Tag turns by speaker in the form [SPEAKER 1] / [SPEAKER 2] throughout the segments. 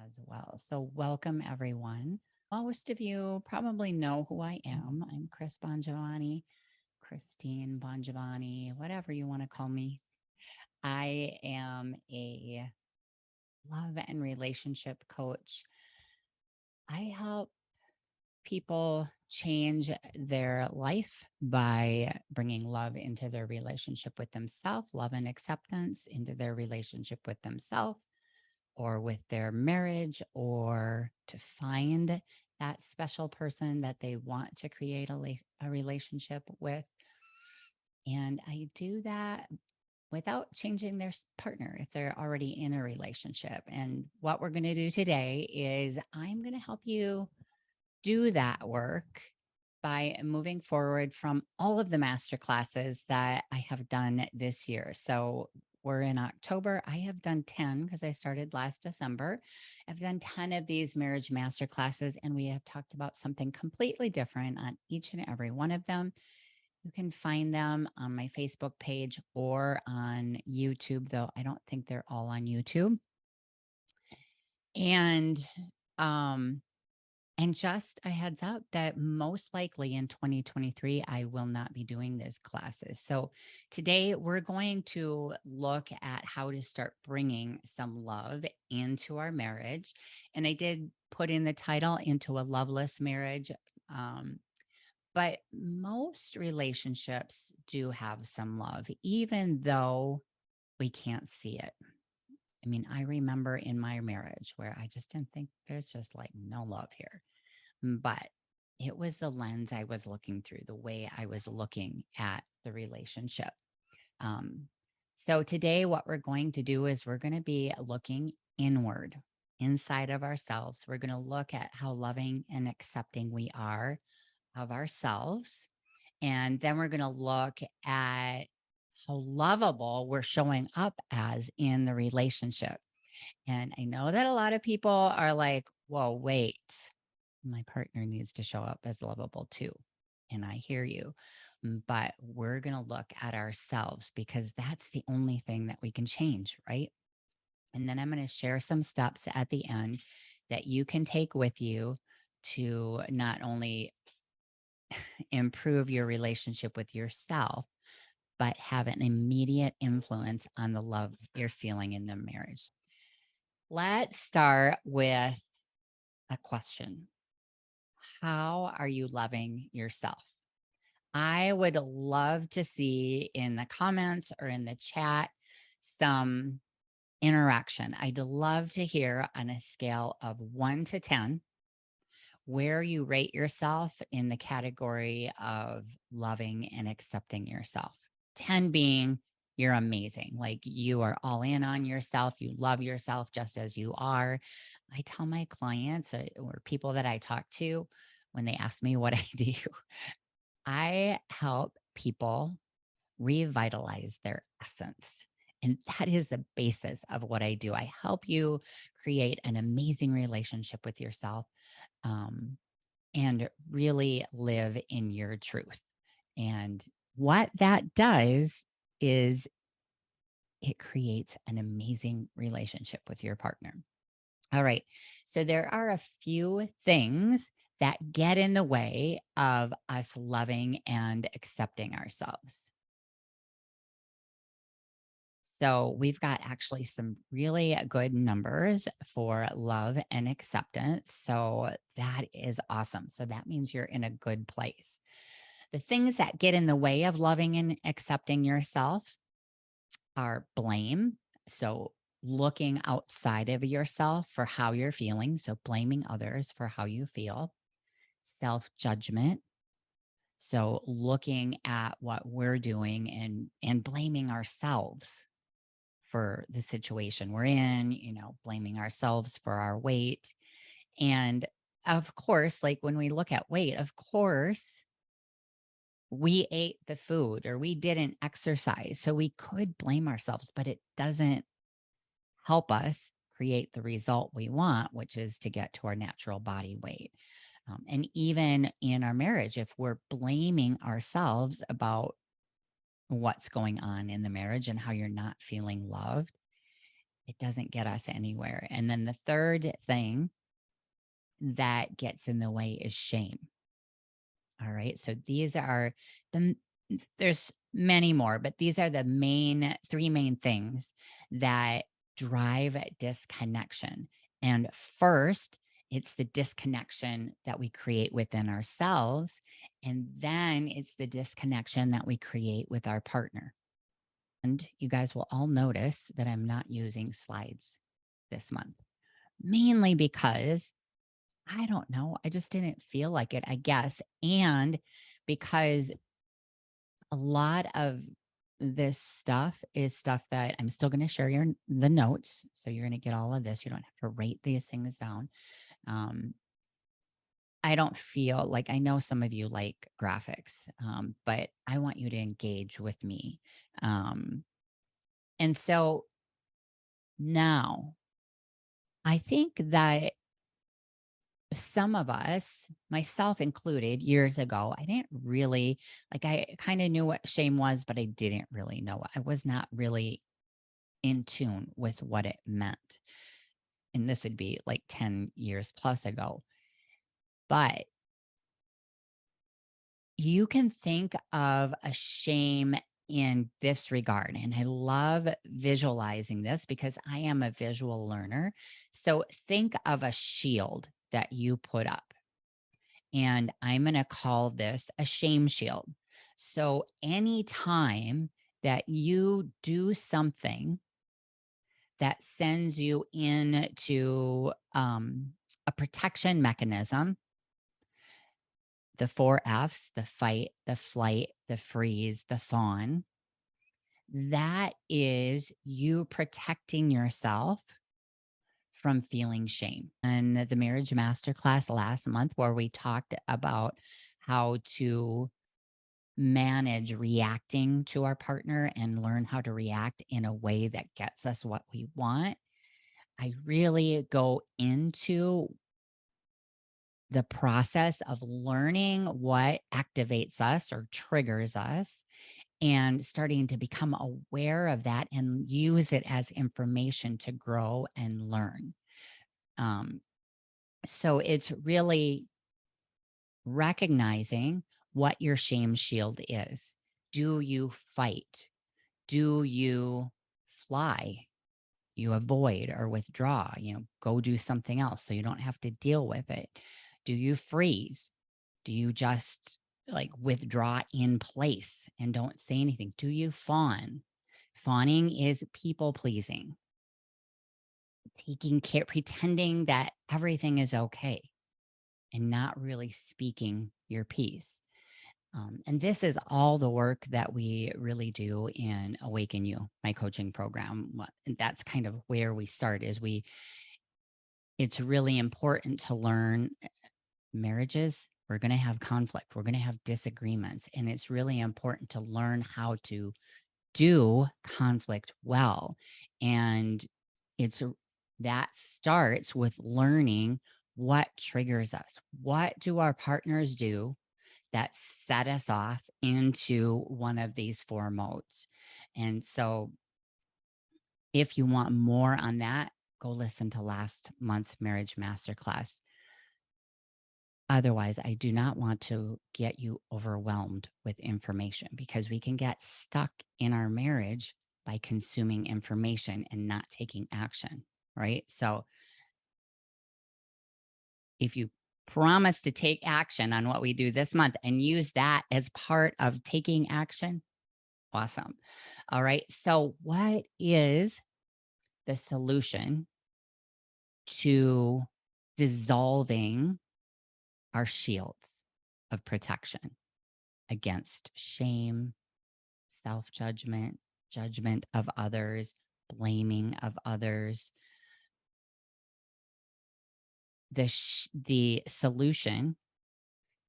[SPEAKER 1] as well. So, welcome everyone. Most of you probably know who I am. I'm Chris Bongiovanni, Christine Bongiovanni, whatever you want to call me. I am a love and relationship coach. I help people change their life by bringing love into their relationship with themselves, love and acceptance into their relationship with themselves or with their marriage, or to find that special person that they want to create a relationship with. And I do that without changing their partner if they're already in a relationship. And what we're going to do today is I'm going to help you do that work by moving forward from all of the master classes that I have done this year. So we're in October. I have done 10 because I started last December. I've done 10 of these marriage master classes, and we have talked about something completely different on each and every one of them. You can find them on my Facebook page or on YouTube, though I don't think they're all on YouTube. And um, and just a heads up that most likely in 2023, I will not be doing these classes. So today we're going to look at how to start bringing some love into our marriage. And I did put in the title Into a Loveless Marriage. Um, but most relationships do have some love, even though we can't see it. I mean, I remember in my marriage where I just didn't think there's just like no love here, but it was the lens I was looking through, the way I was looking at the relationship. Um, so today, what we're going to do is we're going to be looking inward, inside of ourselves. We're going to look at how loving and accepting we are of ourselves. And then we're going to look at how lovable we're showing up as in the relationship. And I know that a lot of people are like, whoa, wait, my partner needs to show up as lovable too. And I hear you. But we're going to look at ourselves because that's the only thing that we can change, right? And then I'm going to share some steps at the end that you can take with you to not only improve your relationship with yourself, but have an immediate influence on the love you're feeling in the marriage. Let's start with a question. How are you loving yourself? I would love to see in the comments or in the chat some interaction. I'd love to hear on a scale of 1 to 10 where you rate yourself in the category of loving and accepting yourself. 10 being you're amazing. Like you are all in on yourself. You love yourself just as you are. I tell my clients or people that I talk to when they ask me what I do, I help people revitalize their essence. And that is the basis of what I do. I help you create an amazing relationship with yourself, um, and really live in your truth. And what that does is it creates an amazing relationship with your partner. All right. So there are a few things that get in the way of us loving and accepting ourselves. So we've got actually some really good numbers for love and acceptance. So that is awesome. So that means you're in a good place. The things that get in the way of loving and accepting yourself are blame. So looking outside of yourself for how you're feeling. So blaming others for how you feel, self judgment. So looking at what we're doing and blaming ourselves for the situation we're in, blaming ourselves for our weight. And of course, like when we look at weight, of course, we ate the food or we didn't exercise. So we could blame ourselves, but it doesn't help us create the result we want, which is to get to our natural body weight. And even in our marriage, if we're blaming ourselves about what's going on in the marriage and how you're not feeling loved, it doesn't get us anywhere. And then the third thing that gets in the way is shame. All right. So these are the, there's many more, but these are the three main things that drive disconnection. And first, it's the disconnection that we create within ourselves. And then it's the disconnection that we create with our partner. And you guys will all notice that I'm not using slides this month, mainly because I don't know. I just didn't feel like it, I guess. And because a lot of this stuff is stuff that I'm still going to share the notes. So you're going to get all of this. You don't have to write these things down. Um, I don't feel like I know some of you like graphics, but I want you to engage with me. Um, and so now I think that some of us, myself included, years ago, I didn't really like, I kind of knew what shame was, but I didn't really know it. I was not really in tune with what it meant. And this would be like 10 years plus ago. But you can think of a shame in this regard. And I love visualizing this because I am a visual learner. So think of a shield that you put up. And I'm going to call this a shame shield. So anytime that you do something that sends you into a protection mechanism, the four F's, the fight, the flight, the freeze, the fawn, that is you protecting yourself from feeling shame. And the Marriage Masterclass last month, where we talked about how to manage reacting to our partner and learn how to react in a way that gets us what we want, I really go into the process of learning what activates us or triggers us and starting to become aware of that and use it as information to grow and learn. Um, so it's really recognizing what your shame shield is. Do you fight? Do you fly? You avoid or withdraw, go do something else so you don't have to deal with it. Do you freeze? Do you just like withdraw in place and don't say anything? Do you fawn? Fawning is people pleasing, taking care, pretending that everything is okay and not really speaking your piece. And this is all the work that we really do in AwakenYou, my coaching program. That's kind of where we start it's really important to learn marriages. We're going to have conflict. We're going to have disagreements. And it's really important to learn how to do conflict well. And it's that starts with learning what triggers us. What do our partners do that set us off into one of these four modes? And so if you want more on that, go listen to last month's Marriage Masterclass. Otherwise, I do not want to get you overwhelmed with information because we can get stuck in our marriage by consuming information and not taking action, right? So if you promise to take action on what we do this month and use that as part of taking action, awesome. All right. So what is the solution to dissolving our shields of protection against shame, self-judgment, judgment of others, blaming of others? The solution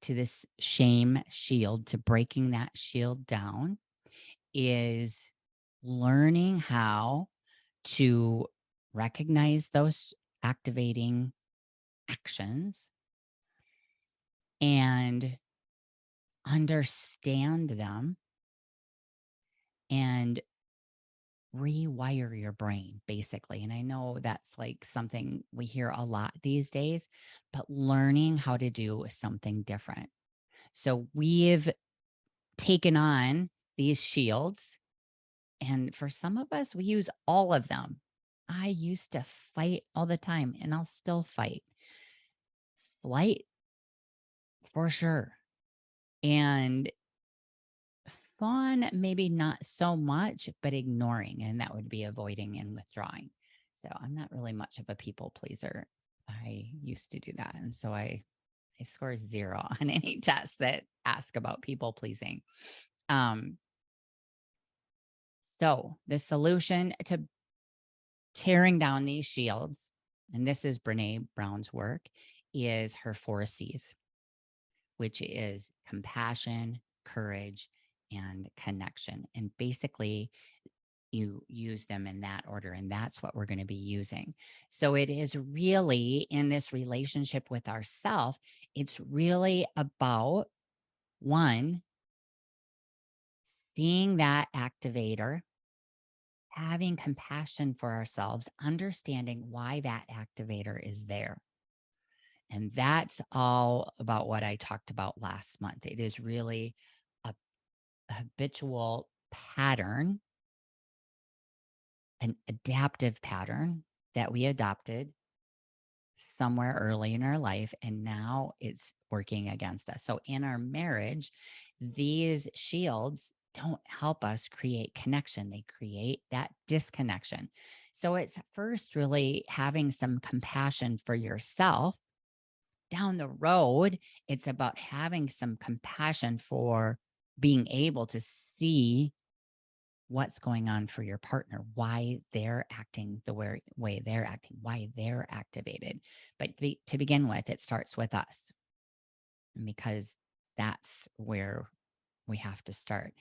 [SPEAKER 1] to this shame shield, to breaking that shield down, is learning how to recognize those activating actions and understand them and rewire your brain, basically. And I know that's like something we hear a lot these days, but learning how to do something different. So we've taken on these shields, and for some of us, we use all of them. I used to fight all the time, and I'll still fight. Flight for sure. And fun, maybe not so much, but ignoring, and that would be avoiding and withdrawing. So I'm not really much of a people pleaser. I used to do that. And so I score 0 on any test that ask about people pleasing. Um, so the solution to tearing down these shields, and this is Brene Brown's work, is her 4 C's, which is compassion, courage, and connection. And basically, you use them in that order, and that's what we're going to be using. So it is really in this relationship with ourself, it's really about one, seeing that activator, having compassion for ourselves, understanding why that activator is there. And that's all about what I talked about last month. It is really a habitual pattern, an adaptive pattern that we adopted somewhere early in our life, and now it's working against us. So in our marriage, these shields don't help us create connection, they create that disconnection. So it's first really having some compassion for yourself. Down the road, it's about having some compassion for being able to see what's going on for your partner, why they're acting the way they're acting, why they're activated. But to begin with, it starts with us, because that's where we have to start.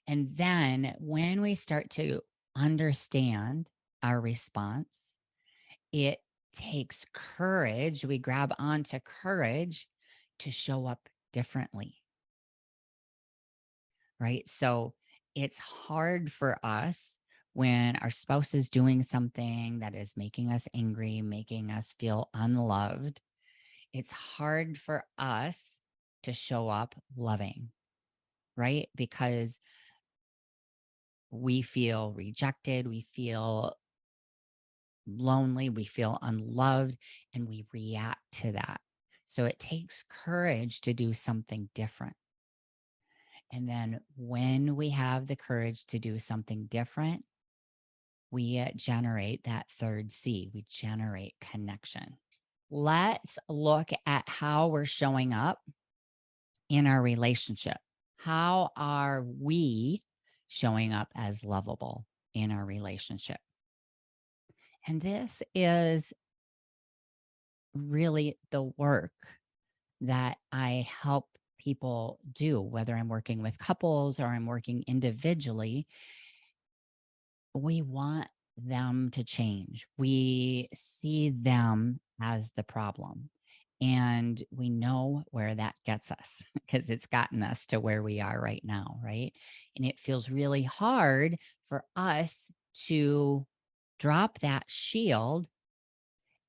[SPEAKER 1] And then when we start to understand our response, it takes courage. We grab onto courage to show up differently, right? So it's hard for us when our spouse is doing something that is making us angry, making us feel unloved. It's hard for us to show up loving, right? Because we feel rejected, we feel lonely, we feel unloved, and we react to that. So it takes courage to do something different. And then when we have the courage to do something different, we generate that 3rd C. We generate connection. Let's look at how we're showing up in our relationship. How are we showing up as lovable in our relationship? And this is really the work that I help people do, whether I'm working with couples or I'm working individually. We want them to change. We see them as the problem. And we know where that gets us because it's gotten us to where we are right now. Right. And it feels really hard for us to drop that shield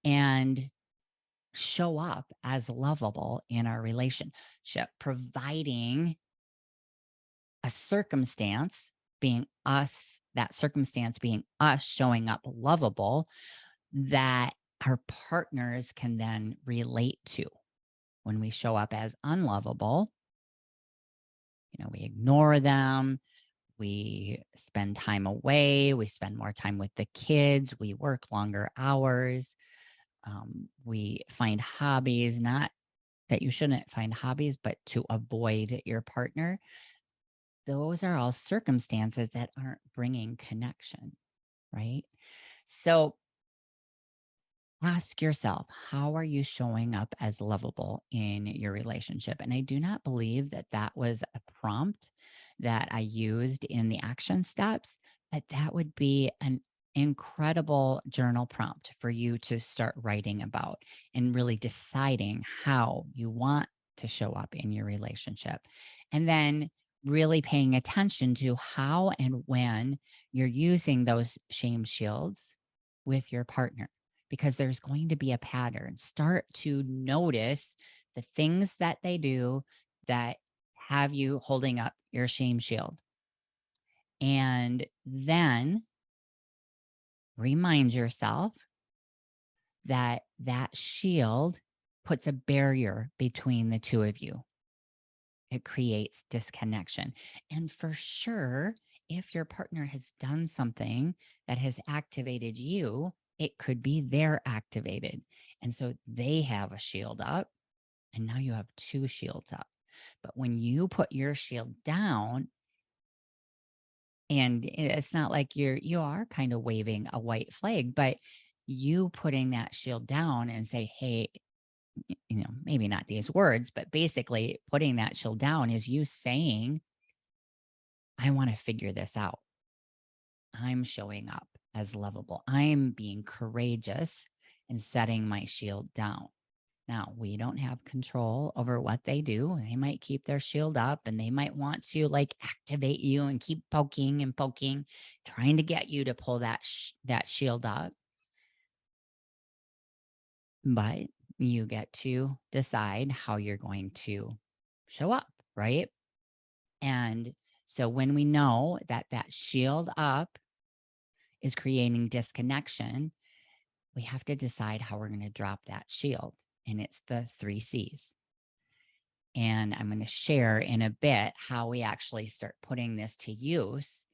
[SPEAKER 1] and show up as lovable in our relationship, providing a circumstance being us, that circumstance being us showing up lovable, that our partners can then relate to. When we show up as unlovable, we ignore them, we spend time away, we spend more time with the kids, we work longer hours, we find hobbies, not that you shouldn't find hobbies, but to avoid your partner. Those are all circumstances that aren't bringing connection, right? So ask yourself, how are you showing up as lovable in your relationship? And I do not believe that that was a prompt that I used in the action steps, but that would be an incredible journal prompt for you to start writing about and really deciding how you want to show up in your relationship. And then really paying attention to how and when you're using those shame shields with your partner, because there's going to be a pattern. Start to notice the things that they do that have you holding up your shame shield. And then remind yourself that that shield puts a barrier between the two of you. It creates disconnection. And for sure, if your partner has done something that has activated you, it could be they're activated. And so they have a shield up, and now you have two shields up. But when you put your shield down, and it's not like you are kind of waving a white flag, but you putting that shield down and say, hey, maybe not these words, but basically putting that shield down is you saying, I want to figure this out. I'm showing up as lovable. I'm being courageous and setting my shield down. Now, we don't have control over what they do. They might keep their shield up and they might want to like activate you and keep poking and poking, trying to get you to pull that shield up. But you get to decide how you're going to show up, right? And so when we know that that shield up is creating disconnection, we have to decide how we're going to drop that shield. And it's the 3 C's. And I'm going to share in a bit how we actually start putting this to use.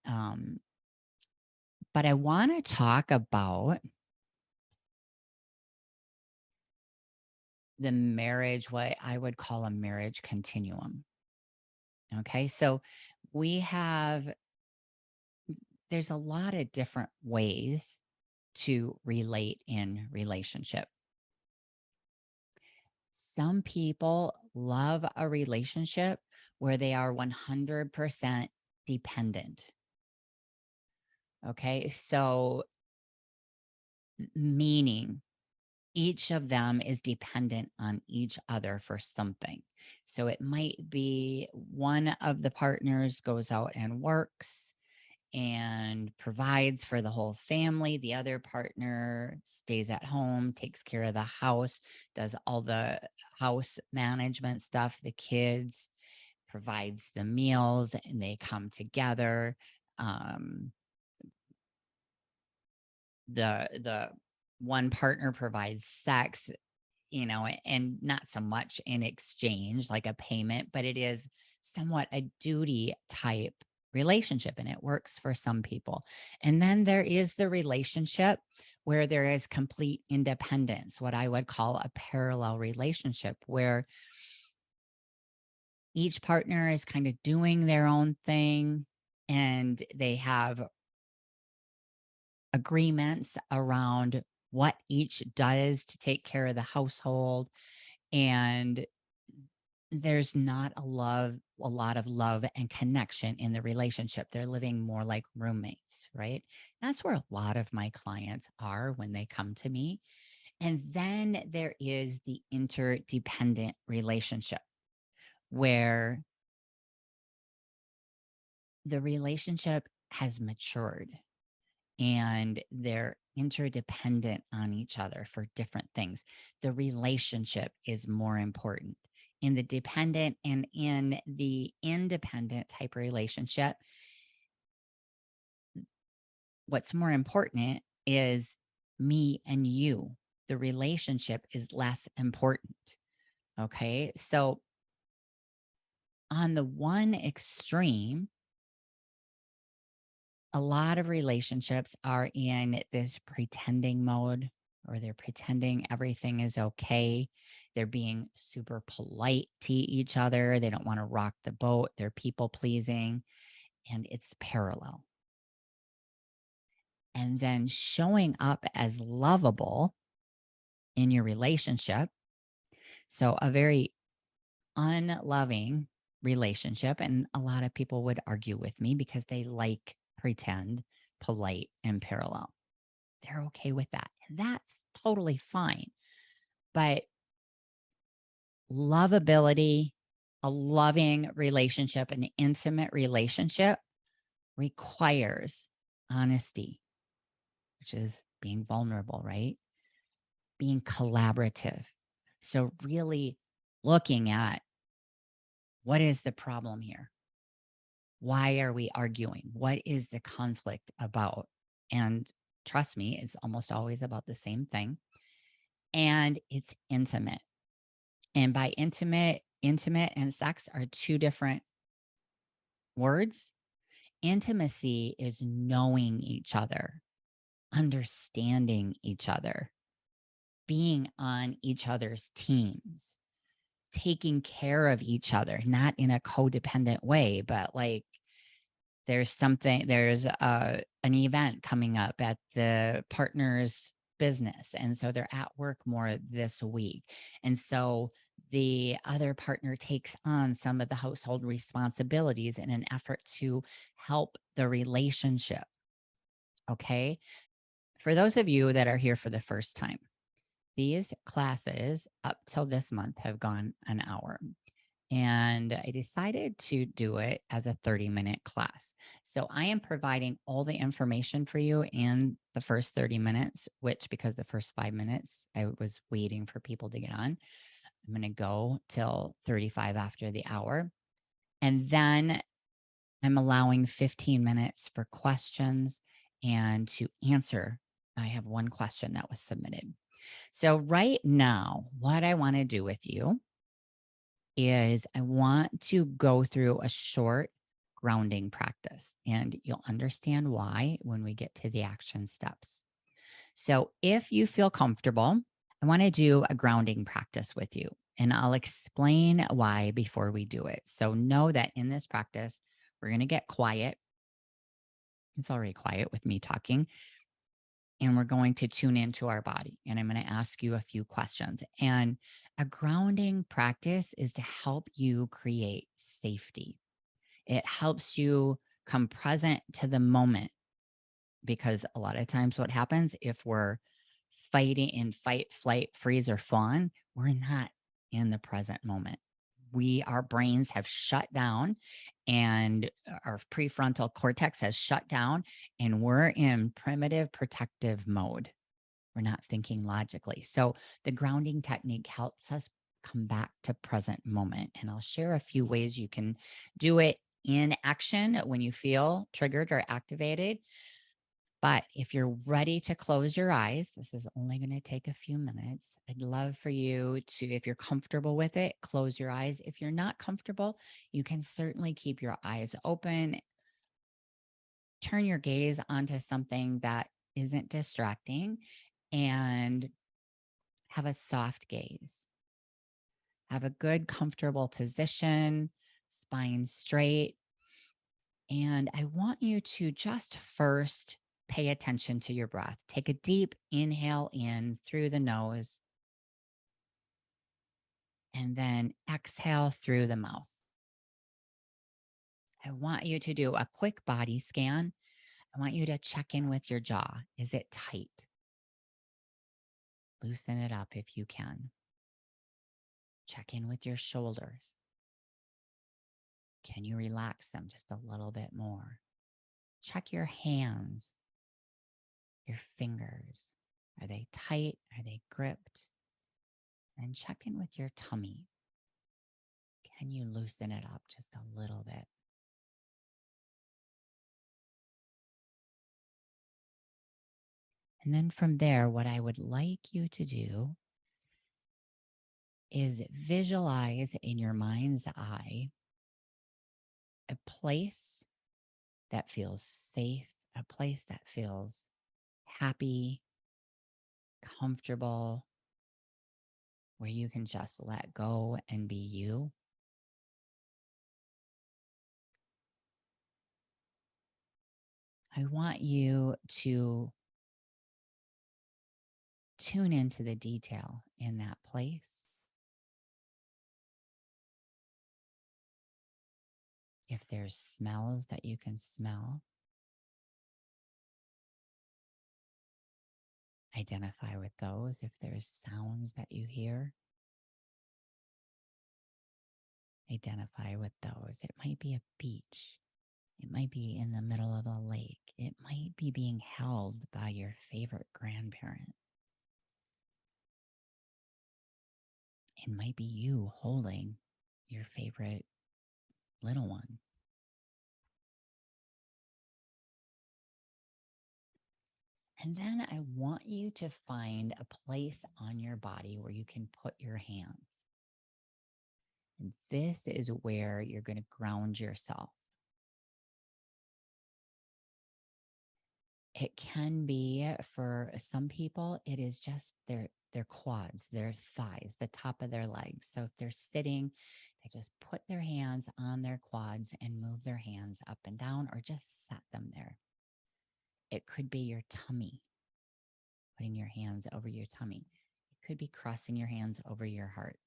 [SPEAKER 1] But I want to talk about the marriage, what I would call a marriage continuum. Okay. So there's a lot of different ways to relate in relationship. Some people love a relationship where they are 100% dependent. Okay. So, meaning each of them is dependent on each other for something. So, it might be one of the partners goes out and works and provides for the whole family. The other partner stays at home, takes care of the house, does all the house management stuff, the kids, provides the meals, and they come together. Um, the one partner provides sex, and not so much in exchange like a payment, but it is somewhat a duty type relationship, and it works for some people. And then there is the relationship where there is complete independence, what I would call a parallel relationship, where each partner is kind of doing their own thing and they have agreements around what each does to take care of the household. And there's not a lot of love and connection in the relationship. They're living more like roommates, right? That's where a lot of my clients are when they come to me. And then there is the interdependent relationship where the relationship has matured and they're interdependent on each other for different things. The relationship is more important. In the dependent and in the independent type relationship, what's more important is me and you. The relationship is less important. Okay. So, on the one extreme, a lot of relationships are in this pretending mode, or they're pretending everything is okay. They're being super polite to each other. They don't want to rock the boat. They're people pleasing, and it's parallel. And then showing up as lovable in your relationship. So, a very unloving relationship. And a lot of people would argue with me because they like pretend, polite, and parallel. They're okay with that. And that's totally fine. But lovability A loving relationship, an intimate relationship requires honesty, which is being vulnerable, right? Being collaborative. So, really looking at what is the problem here? Why are we arguing? What is the conflict about? And trust me, it's almost always about the same thing. And it's intimate. And by intimate, intimate and sex are two different words. Intimacy is knowing each other, understanding each other, being on each other's teams, taking care of each other, not in a codependent way, but like there's an event coming up at the partner's business. And so they're at work more this week. And so the other partner takes on some of the household responsibilities in an effort to help the relationship. Okay. For those of you that are here for the first time, these classes up till this month have gone an hour. And I decided to do it as a 30-minute class. So I am providing all the information for you in the first 30 minutes, which because the first 5 minutes I was waiting for people to get on. I'm going to go till 35 after the hour. And then I'm allowing 15 minutes for questions and to answer. I have one question that was submitted. So right now, what I want to do with you is I want to go through a short grounding practice, and you'll understand why when we get to the action steps. So if you feel comfortable, I want to do a grounding practice with you, and I'll explain why before we do it. So know that in this practice, we're going to get quiet. It's already quiet with me talking. And we're going to tune into our body. And I'm going to ask you a few questions. And a grounding practice is to help you create safety. It helps you come present to the moment, because a lot of times what happens if we're fighting in fight, flight, freeze, or fawn, we're not in the present moment. Our brains have shut down, and our prefrontal cortex has shut down, and we're in primitive protective mode. We're not thinking logically. So the grounding technique helps us come back to present moment. And I'll share a few ways you can do it in action when you feel triggered or activated. But if you're ready to close your eyes, this is only going to take a few minutes. I'd love for you to, if you're comfortable with it, close your eyes. If you're not comfortable, you can certainly keep your eyes open. Turn your gaze onto something that isn't distracting and have a soft gaze. Have a good, comfortable position, spine straight. And I want you to just first pay attention to your breath. Take a deep inhale in through the nose and then exhale through the mouth. I want you to do a quick body scan. I want you to check in with your jaw. Is it tight? Loosen it up if you can. Check in with your shoulders. Can you relax them just a little bit more? Check your hands, your fingers. Are they tight? Are they gripped? And check in with your tummy. Can you loosen it up just a little bit? And then from there, what I would like you to do is visualize in your mind's eye a place that feels safe, a place that feels happy, comfortable, where you can just let go and be you. I want you to tune into the detail in that place. If there's smells that you can smell, identify with those. If there's sounds that you hear, Identify with those. It might be a beach. It might be in the middle of a lake. It might be being held by your favorite grandparent. It might be you holding your favorite little one. And then I want you to find a place on your body where you can put your hands. And this is where you're going to ground yourself. It can be, for some people, it is just their quads, their thighs, the top of their legs. So if they're sitting, they just put their hands on their quads and move their hands up and down, or just set them there. It could be your tummy, putting your hands over your tummy. It could be crossing your hands over your heart.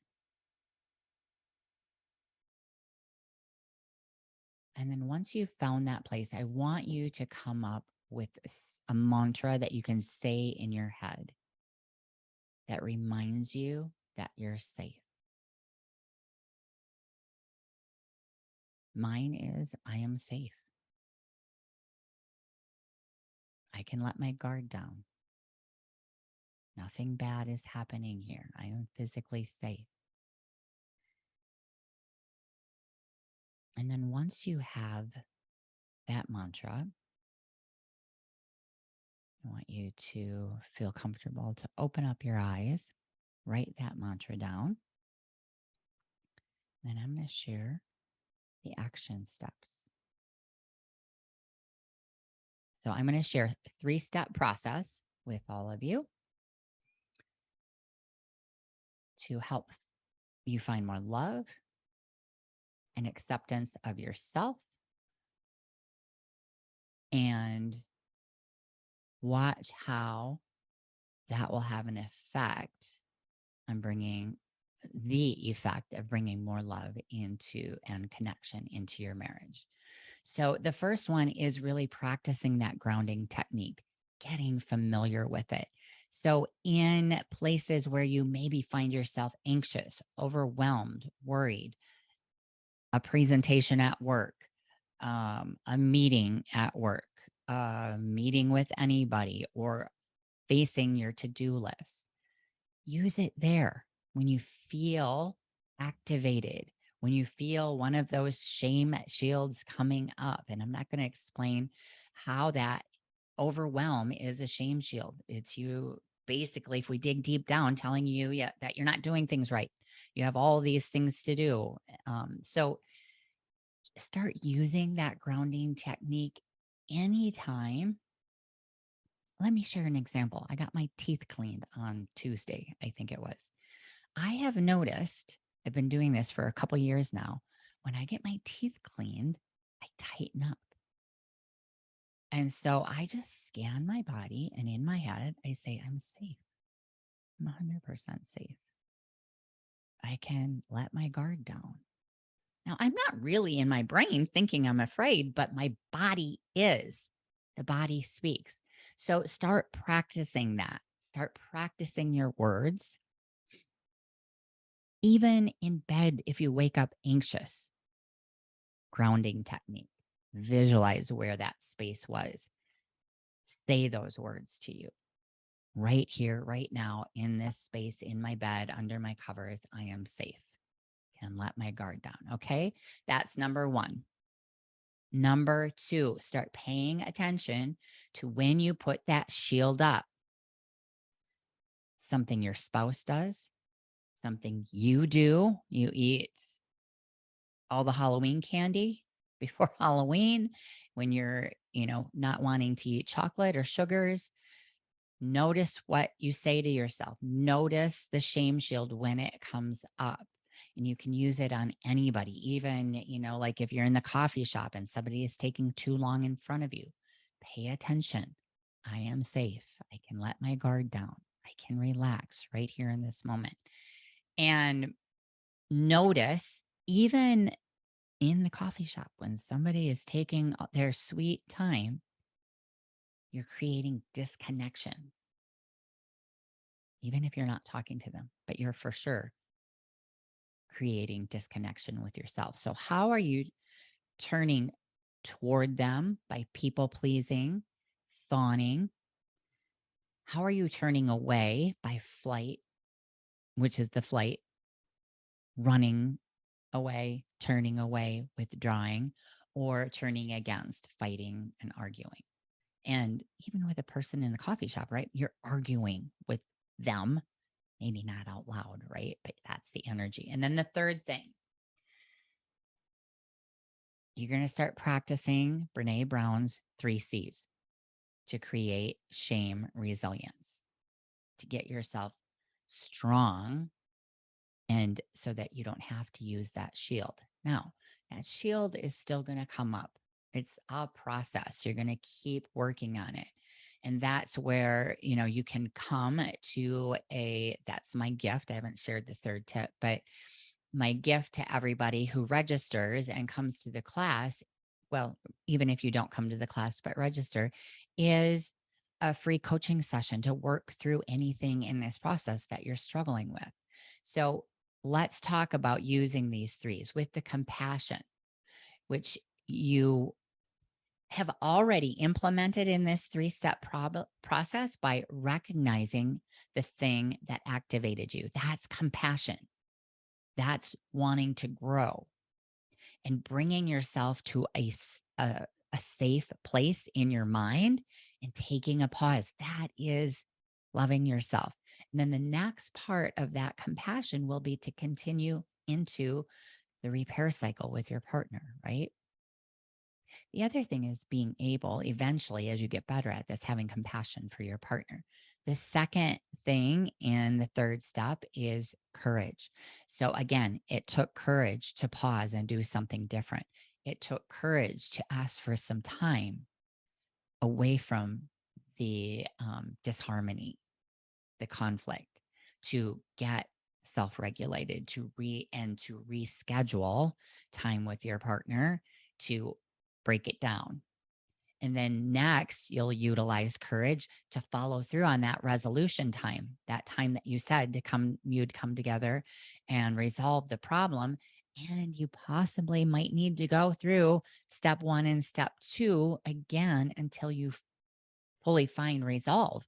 [SPEAKER 1] And then once you've found that place, I want you to come up with a mantra that you can say in your head that reminds you that you're safe. Mine is, I am safe. I can let my guard down. Nothing bad is happening here. I am physically safe. And then once you have that mantra, I want you to feel comfortable to open up your eyes, write that mantra down. Then I'm going to share the action steps. So I'm going to share a 3-step process with all of you to help you find more love and acceptance of yourself, and watch how that will have an effect on bringing more love into and connection into your marriage. So the first one is really practicing that grounding technique, getting familiar with it. So in places where you maybe find yourself anxious, overwhelmed, worried, a presentation at work, a meeting at work, a meeting with anybody, or facing your to-do list, use it there. When you feel activated, when you feel one of those shame shields coming up, and I'm not going to explain how that overwhelm is a shame shield. It's you basically, if we dig deep down, telling you that you're not doing things right. You have all these things to do. So start using that grounding technique anytime. Let me share an example. I got my teeth cleaned on Tuesday, I think it was. I have noticed, I've been doing this for a couple years now. When I get my teeth cleaned, I tighten up. And so I just scan my body, and in my head, I say, I'm safe. I'm 100% safe. I can let my guard down. Now, I'm not really in my brain thinking I'm afraid, but my body is. The body speaks. So start practicing that. Start practicing your words. Even in bed, if you wake up anxious, grounding technique. Visualize where that space was. Say those words to you. Right here, right now, in this space, in my bed, under my covers, I am safe. And let my guard down. Okay. That's number 1. Number 2, start paying attention to when you put that shield up. Something your spouse does, something you do. You eat all the Halloween candy before Halloween when you're, not wanting to eat chocolate or sugars. Notice what you say to yourself. Notice the shame shield when it comes up. And you can use it on anybody, even, like if you're in the coffee shop and somebody is taking too long in front of you, pay attention. I am safe. I can let my guard down. I can relax right here in this moment. And notice, even in the coffee shop, when somebody is taking their sweet time, you're creating disconnection. Even if you're not talking to them, but you're for sure creating disconnection with yourself. So how are you turning toward them by people pleasing, fawning? How are you turning away by flight, which is the flight, running away, turning away, withdrawing, or turning against, fighting and arguing? And even with a person in the coffee shop, right? You're arguing with them, maybe not out loud, right? But that's the energy. And then the third thing, you're going to start practicing Brene Brown's 3 C's to create shame resilience, to get yourself strong, and so that you don't have to use that shield. Now, that shield is still going to come up. It's a process. You're going to keep working on it. And that's where, you can come to that's my gift. I haven't shared the third tip, but my gift to everybody who registers and comes to the class, well, even if you don't come to the class but register, is a free coaching session to work through anything in this process that you're struggling with. So let's talk about using these 3s with the compassion, which you have already implemented in this 3-step process by recognizing the thing that activated you. That's compassion. That's wanting to grow and bringing yourself to a safe place in your mind and taking a pause. That is loving yourself. And then the next part of that compassion will be to continue into the repair cycle with your partner, right? The other thing is being able, eventually, as you get better at this, having compassion for your partner. The second thing in the third step is courage. So again, it took courage to pause and do something different. It took courage to ask for some time away from the disharmony, the conflict, to get self-regulated, to reschedule time with your partner, to break it down. And then next, you'll utilize courage to follow through on that resolution time, that time that you said you'd come together and resolve the problem. And you possibly might need to go through step 1 and step 2 again until you fully find resolve.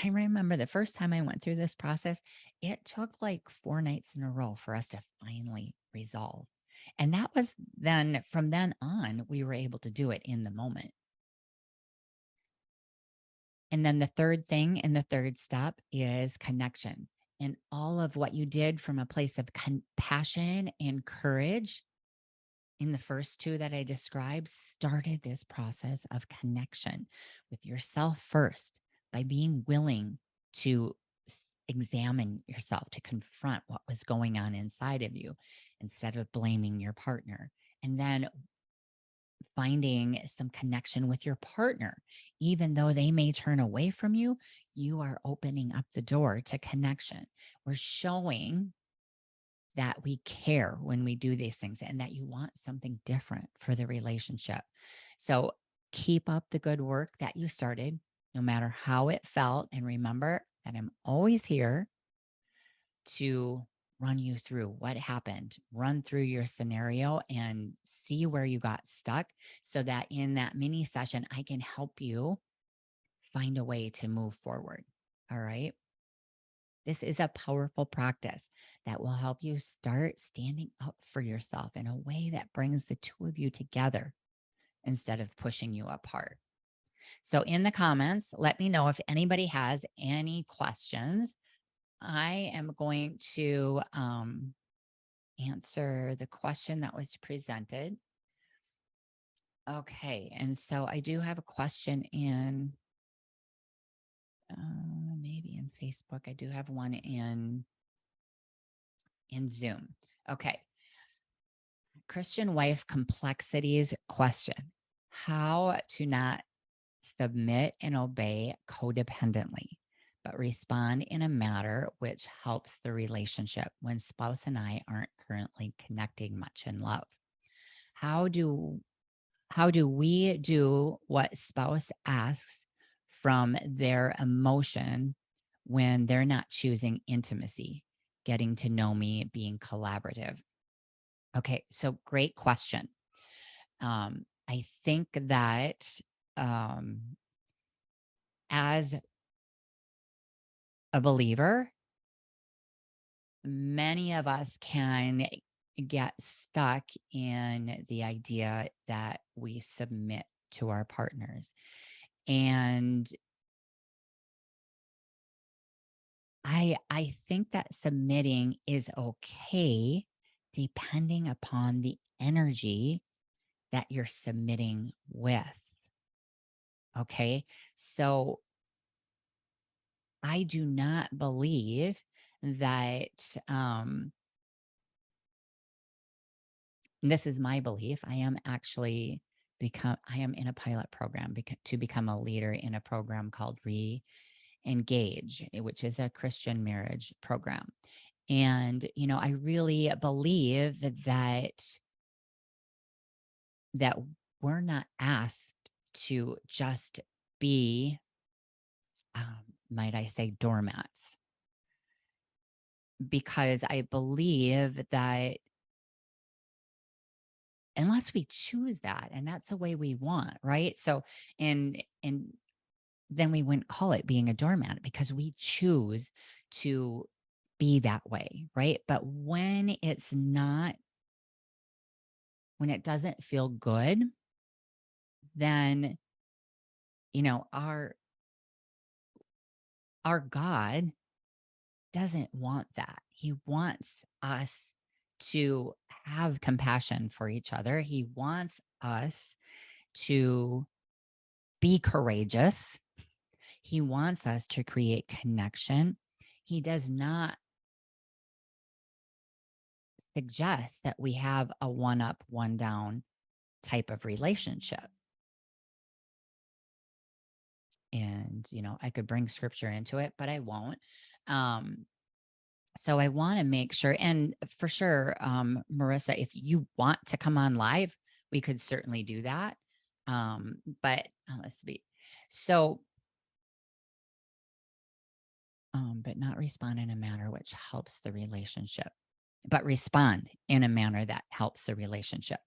[SPEAKER 1] I remember the first time I went through this process, it took like 4 nights in a row for us to finally resolve. And that was then, from then on, we were able to do it in the moment. And then the third thing in the third step is connection. And all of what you did from a place of compassion and courage in the first 2 that I described started this process of connection with yourself first by being willing to examine yourself, to confront what was going on inside of you instead of blaming your partner. And then finding some connection with your partner. Even though they may turn away from you, you are opening up the door to connection. We're showing that we care when we do these things and that you want something different for the relationship. So keep up the good work that you started, no matter how it felt. And remember that I'm always here to run you through what happened, run through your scenario and see where you got stuck so that in that mini session, I can help you find a way to move forward. All right. This is a powerful practice that will help you start standing up for yourself in a way that brings the 2 of you together instead of pushing you apart. So in the comments, let me know if anybody has any questions. I am going to answer the question that was presented. Okay. And so I do have a question in maybe in Facebook. I do have one in Zoom. Okay. Christian wife complexities question: how to not submit and obey codependently, but respond in a manner which helps the relationship when spouse and I aren't currently connecting much in love. How do we do what spouse asks from their emotion when they're not choosing intimacy? getting to know me, being collaborative? Okay, so great question. I think that um, as a believer, many of us can get stuck in the idea that we submit to our partners. And I think that submitting is okay depending upon the energy that you're submitting with. Okay. So I do not believe that, this is my belief. I am actually I am in a pilot program to become a leader in a program called Engage, which is a Christian marriage program. And, I really believe that we're not asked to just be, might I say, doormats, because I believe that unless we choose that, and that's the way we want, right? So, and then we wouldn't call it being a doormat because we choose to be that way, right? But when it's not, when it doesn't feel good, then, you know, our God doesn't want that. He wants us to have compassion for each other. He wants us to be courageous. He wants us to create connection. He does not suggest that we have a one up, one down type of relationship. And, I could bring scripture into it, but I won't. Um, so I want to make sure, and for sure, Marissa, if you want to come on live, we could certainly do that. But let's see. So, but not respond in a manner which helps the relationship, but respond in a manner that helps the relationship.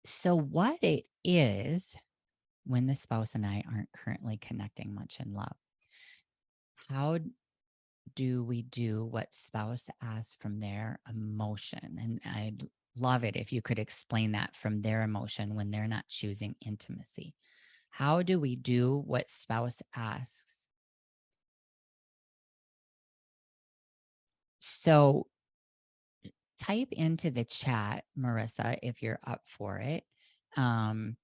[SPEAKER 1] So, what it is when the spouse and I aren't currently connecting much in love, how do we do what spouse asks from their emotion? And I'd love it if you could explain that from their emotion when they're not choosing intimacy. How do we do what spouse asks? So type into the chat, Marissa, if you're up for it, um,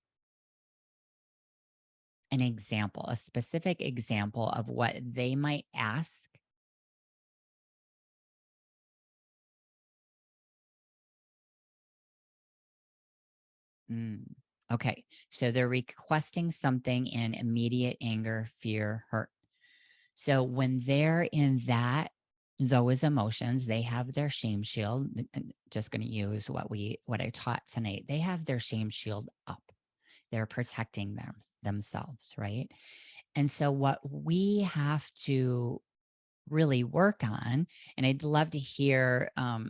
[SPEAKER 1] an example, a specific example of what they might ask. Mm, okay. So they're requesting something in immediate anger, fear, hurt. So when they're in those emotions, they have their shame shield. Just going to use what I taught tonight. They have their shame shield up. They're protecting themselves, right? And so what we have to really work on, and I'd love to hear, how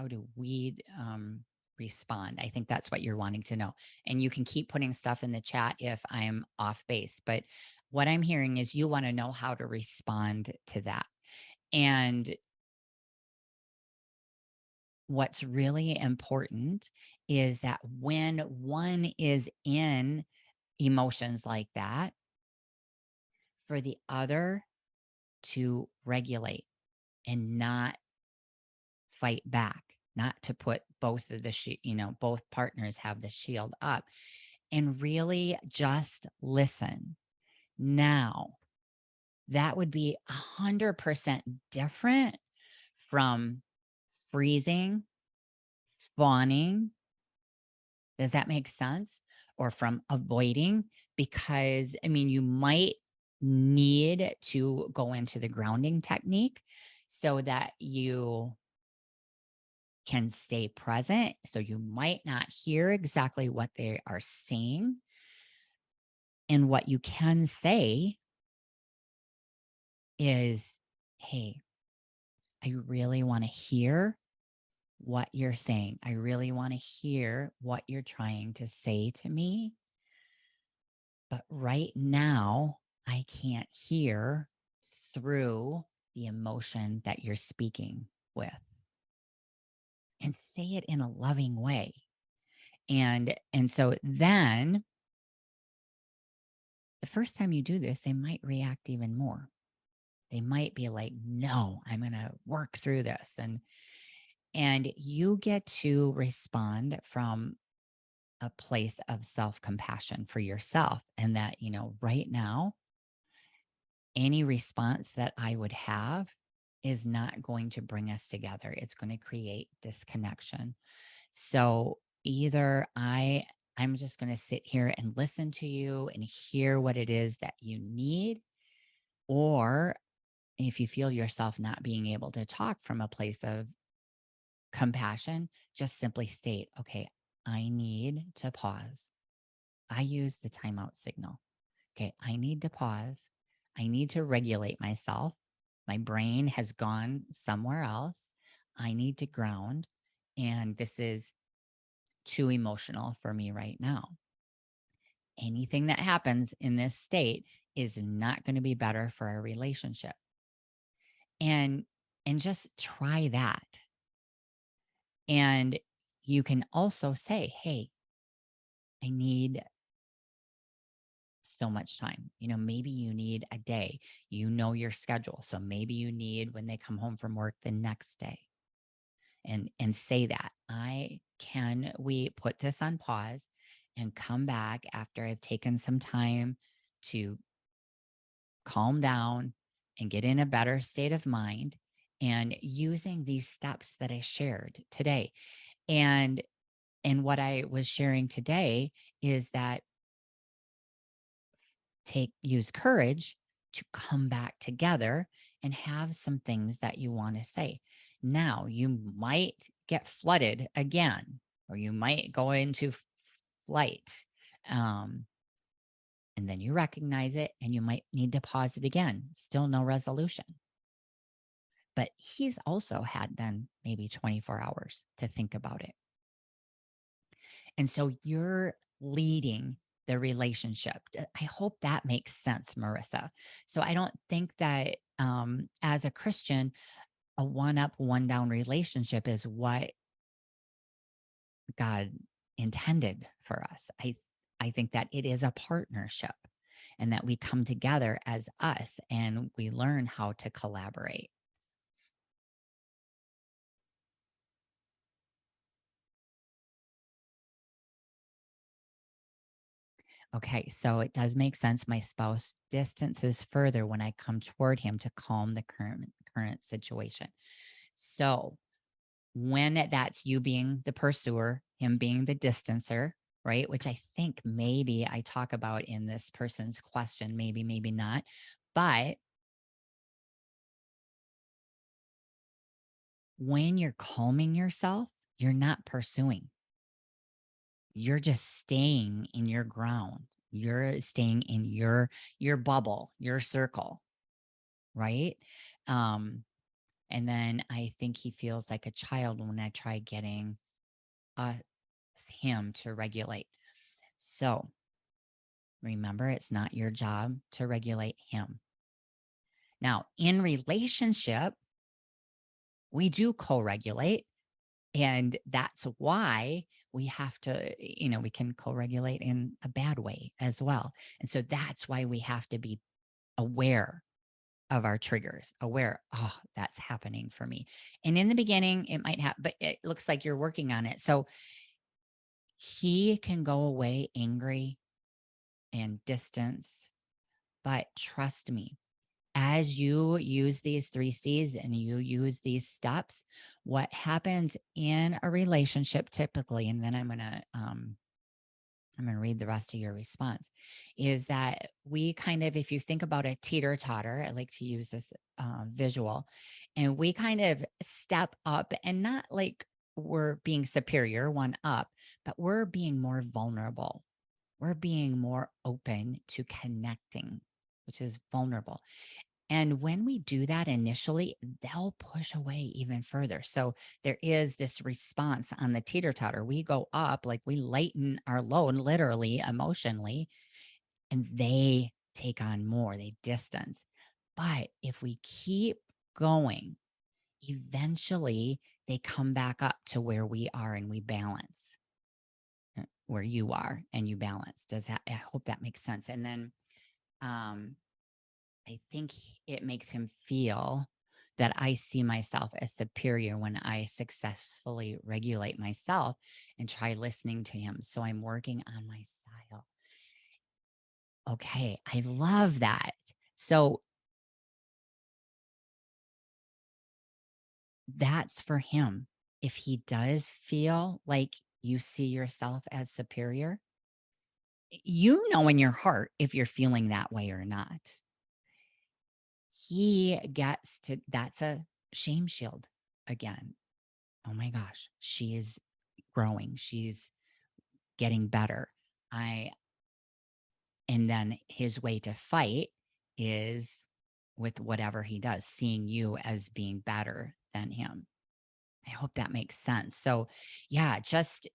[SPEAKER 1] do we respond? I think that's what you're wanting to know. And you can keep putting stuff in the chat if I'm off base. But what I'm hearing is you want to know how to respond to that. And what's really important is that when one is in emotions like that, for the other to regulate and not fight back, not to put both of both partners have the shield up, and really just listen. Now, that would be 100% different from freezing, fawning. Does that make sense? Or from avoiding? Because, I mean, you might need to go into the grounding technique so that you can stay present. So you might not hear exactly what they are saying. And what you can say is, hey, I really want to hear what you're saying. I really want to hear what you're trying to say to me. But right now, I can't hear through the emotion that you're speaking with. And say it in a loving way. And so then the first time you do this, they might react even more. They might be like, no, I'm going to work through this. And you get to respond from a place of self-compassion for yourself. And that, right now, any response that I would have is not going to bring us together. It's going to create disconnection. So either I'm just going to sit here and listen to you and hear what it is that you need, or if you feel yourself not being able to talk from a place of compassion, just simply state, okay, I need to pause. I use the timeout signal. Okay, I need to pause. I need to regulate myself. My brain has gone somewhere else. I need to ground. And this is too emotional for me right now. Anything that happens in this state is not going to be better for our relationship. And just try that. And you can also say, hey, I need so much time. Maybe you need a day. Your schedule. So maybe you need when they come home from work the next day. And say that. We put this on pause and come back after I've taken some time to calm down and get in a better state of mind, and using these steps that I shared today. And what I was sharing today is that use courage to come back together and have some things that you want to say. Now, you might get flooded again, or you might go into flight. And then you recognize it and you might need to pause it again. Still no resolution. But he's also had then maybe 24 hours to think about it. And so you're leading the relationship. I hope that makes sense, Marissa. So I don't think that as a Christian, a one up, one down relationship is what God intended for us. I think that it is a partnership, and that we come together as us and we learn how to collaborate. Okay, so it does make sense. My spouse distances further when I come toward him to calm the current situation. So when that's you being the pursuer, him being the distancer, right? Which I think maybe I talk about in this person's question, maybe not. But when you're calming yourself, you're not pursuing. You're just staying in your ground. You're staying in your bubble, your circle, right? Um, and then I think he feels like a child when I try getting uh, him to regulate. So remember, it's not your job to regulate him. Now, in relationship, we do co-regulate. And that's why we have to, we can co-regulate in a bad way as well. And so that's why we have to be aware of our triggers, aware, oh, that's happening for me. And in the beginning, it might have, but it looks like you're working on it. So he can go away angry and distance, but trust me, as you use these 3 C's and you use these steps, what happens in a relationship typically, and then I'm going to read the rest of your response, is that we kind of, if you think about a teeter totter, I like to use this visual, and we kind of step up, and not like we're being superior, one up, but we're being more vulnerable. We're being more open to connecting, which is vulnerable. And when we do that initially, they'll push away even further. So there is this response on the teeter totter. We go up, like we lighten our load, literally, emotionally, and they take on more, they distance. But if we keep going, eventually they come back up to where we are and we balance, where you are and you balance. Does that, I hope that makes sense. And then, um, I think it makes him feel that I see myself as superior when I successfully regulate myself and try listening to him. So I'm working on my style. Okay, I love that. So that's for him. If he does feel like you see yourself as superior, you know in your heart if you're feeling that way or not. He gets to, that's a shame shield again. Oh my gosh, she is growing. She's getting better. I, and then his way to fight is with whatever he does, seeing you as being better than him. I hope that makes sense. So, yeah, just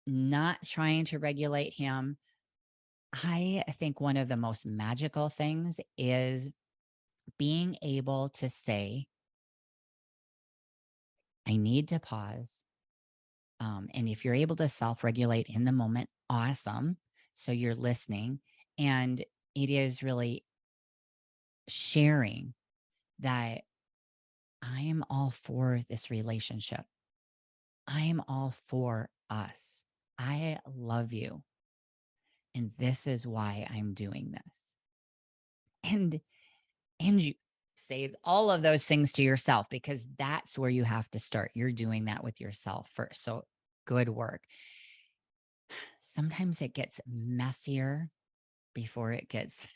[SPEAKER 1] not trying to regulate him. I think one of the most magical things is being able to say, I need to pause. And if you're able to self regulate in the moment, awesome. So you're listening. And it is really sharing that I am all for this relationship. I am all for us. I love you. And this is why I'm doing this. And you say all of those things to yourself because that's where you have to start. You're doing that with yourself first. So good work. Sometimes it gets messier before it gets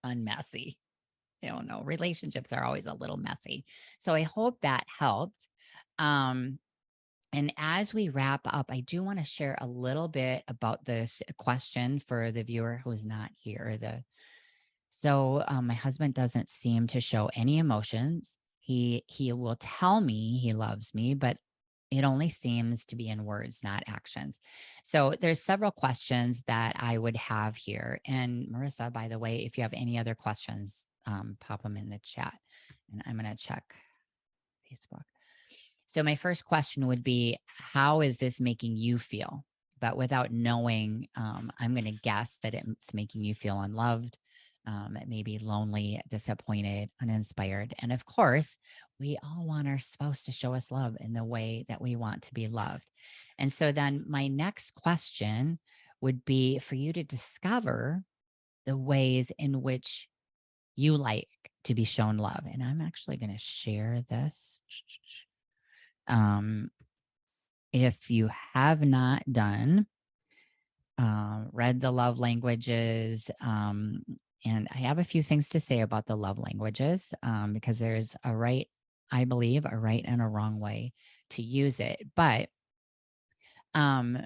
[SPEAKER 1] unmessy. I don't know. Relationships are always a little messy. So I hope that helped. Um, and as we wrap up, I do want to share a little bit about this question for the viewer who's not here. My husband doesn't seem to show any emotions. He will tell me he loves me, but it only seems to be in words, not actions. So there's several questions that I would have here. And Marissa, by the way, if you have any other questions, pop them in the chat. And I'm going to check Facebook. So my first question would be, how is this making you feel? But without knowing, I'm going to guess that it's making you feel unloved, maybe lonely, disappointed, uninspired. And of course, we all want our spouse to show us love in the way that we want to be loved. And so then my next question would be for you to discover the ways in which you like to be shown love. And I'm actually going to share this. Um, if you have not done, read the love languages, and I have a few things to say about the love languages because there's a right, I believe, a right and a wrong way to use it. But um,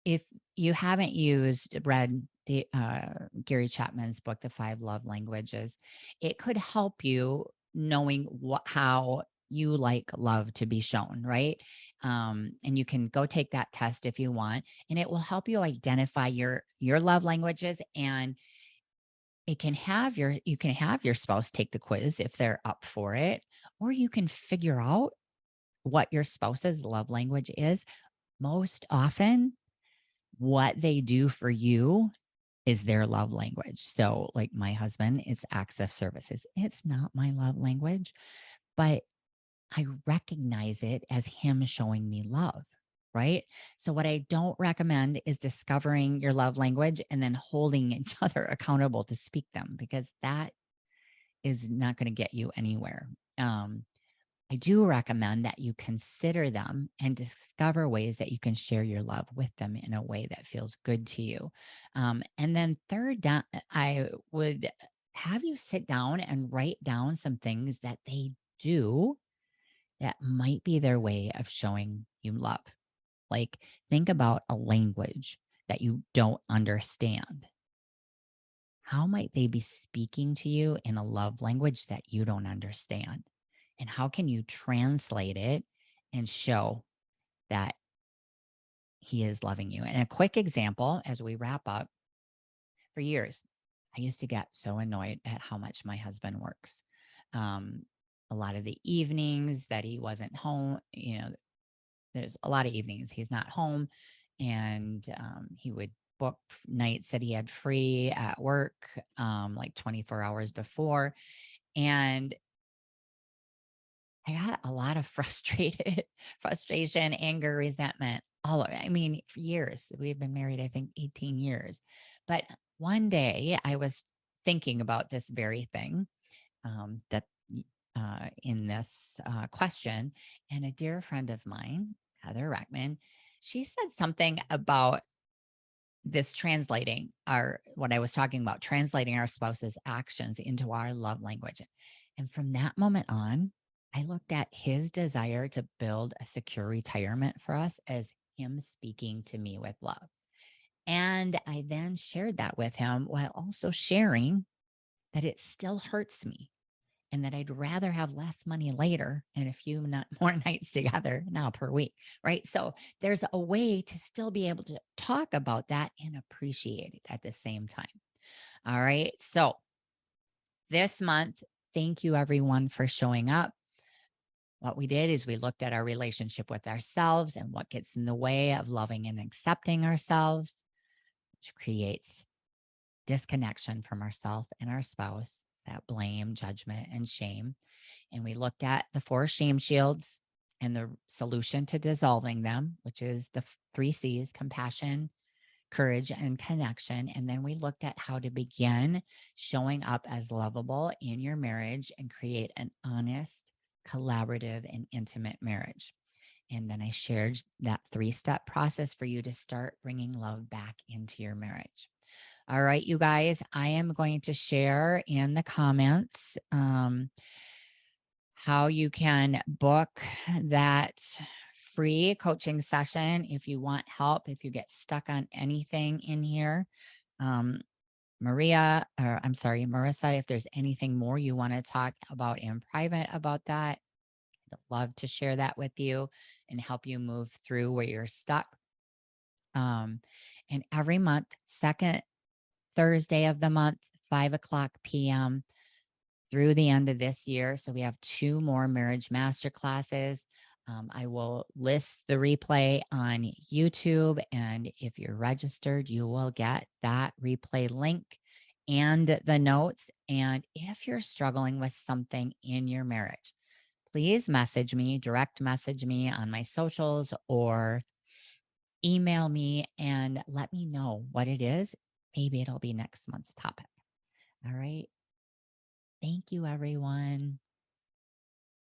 [SPEAKER 1] if you haven't read Gary Chapman's book, The Five Love Languages, it could help you knowing how you like love to be shown, right? And you can go take that test if you want, and it will help you identify your love languages. And you can have your spouse take the quiz if they're up for it, or you can figure out what your spouse's love language is. Most often, what they do for you is their love language. So, like my husband, it's acts of services. It's not my love language, but I recognize it as him showing me love. Right. So, what I don't recommend is discovering your love language and then holding each other accountable to speak them, because that is not going to get you anywhere. I do recommend that you consider them and discover ways that you can share your love with them in a way that feels good to you. And then third down, I would have you sit down and write down some things that they do that might be their way of showing you love. Like, think about a language that you don't understand. how might they be speaking to you in a love language that you don't understand? And how can you translate it and show that he is loving you? And a quick example as we wrap up, for years, I used to get so annoyed at how much my husband works. Um, a lot of the evenings that he wasn't home, there's a lot of evenings he's not home, and he would book nights that he had free at work, like 24 hours before. And I got a lot of frustration, anger, resentment, all of it. I mean, for years, we've been married, I think 18 years. But one day I was thinking about this very thing, that in this question, and a dear friend of mine, Heather Reckman, she said something about this translating our, what I was talking about, translating our spouse's actions into our love language. And from that moment on, I looked at his desire to build a secure retirement for us as him speaking to me with love. And I then shared that with him while also sharing that it still hurts me and that I'd rather have less money later and a few more nights together now per week. Right. So there's a way to still be able to talk about that and appreciate it at the same time. All right. So this month, thank you everyone for showing up. What we did is we looked at our relationship with ourselves and what gets in the way of loving and accepting ourselves, which creates disconnection from ourselves and our spouse, that blame, judgment, and shame. And we looked at the 4 shame shields and the solution to dissolving them, which is the 3 C's: compassion, courage, and connection. And then we looked at how to begin showing up as lovable in your marriage and create an honest, collaborative, and intimate marriage. And then I shared that 3-step process for you to start bringing love back into your marriage. All right, you guys, I am going to share in the comments how you can book that free coaching session if you want help, if you get stuck on anything in here. Um, Marissa, if there's anything more you want to talk about in private about that, I'd love to share that with you and help you move through where you're stuck. And every month, second Thursday of the month, 5:00 p.m. through the end of this year. So we have 2 more marriage master classes. I will list the replay on YouTube. And if you're registered, you will get that replay link and the notes. And if you're struggling with something in your marriage, please direct message me on my socials or email me and let me know what it is. Maybe it'll be next month's topic. All right. Thank you, everyone.